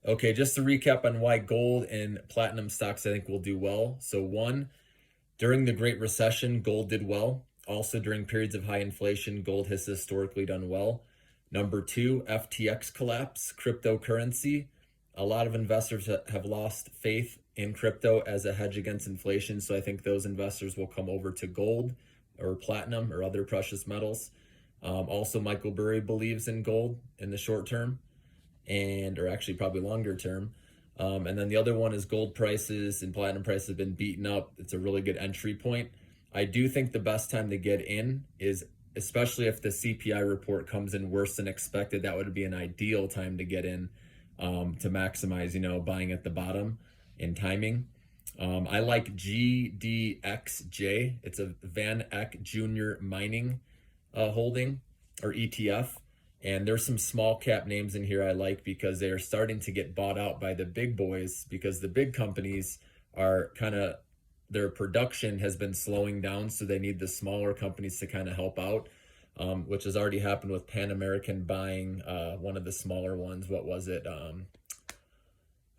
Okay, just to recap on why gold and platinum stocks I think will do well. So one, during the Great Recession, gold did well. Also, during periods of high inflation, gold has historically done well. Number two, FTX collapse, cryptocurrency. A lot of investors have lost faith in crypto as a hedge against inflation. So I think those investors will come over to gold or platinum or other precious metals. Also, Michael Burry believes in gold in the short term and or actually probably longer term. And then the other one is gold prices and platinum prices have been beaten up. It's a really good entry point. I do think the best time to get in is, especially if the CPI report comes in worse than expected, that would be an ideal time to get in, to maximize, buying at the bottom in timing. I like GDXJ. It's a Van Eck Junior Mining holding or ETF. And there's some small cap names in here I like because they are starting to get bought out by the big boys because the big companies are their production has been slowing down. So they need the smaller companies to kind of help out, which has already happened with Pan American buying one of the smaller ones. What was it?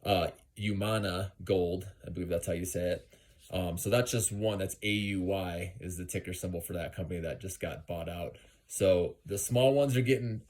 Umana Gold. I believe that's how you say it. So that's just one. That's AUY is the ticker symbol for that company that just got bought out. So the small ones are getting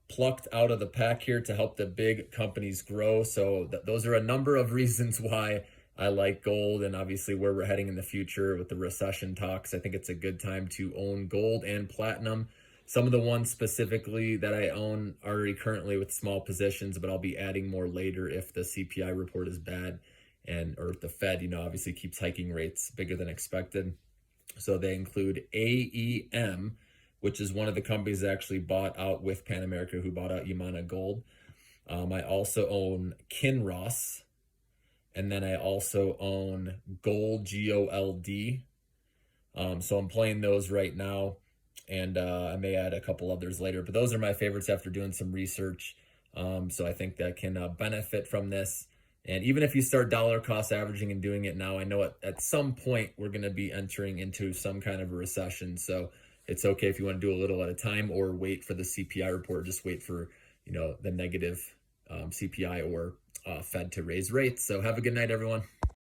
plucked out of the pack here to help the big companies grow. So those are a number of reasons why I like gold, and obviously where we're heading in the future with the recession talks. I think it's a good time to own gold and platinum. Some of the ones specifically that I own already currently with small positions, but I'll be adding more later if the CPI report is bad or if the Fed, obviously keeps hiking rates bigger than expected. So they include AEM, which is one of the companies that actually bought out with Pan America, who bought out Yamana Gold. I also own Kinross, and then I also own Gold, GOLD. So I'm playing those right now, and I may add a couple others later, but those are my favorites after doing some research. So I think that can benefit from this. And even if you start dollar cost averaging and doing it now, I know at some point we're going to be entering into some kind of a recession. So it's okay if you want to do a little at a time or wait for the CPI report. Just wait for, the negative CPI or Fed to raise rates. So have a good night, everyone.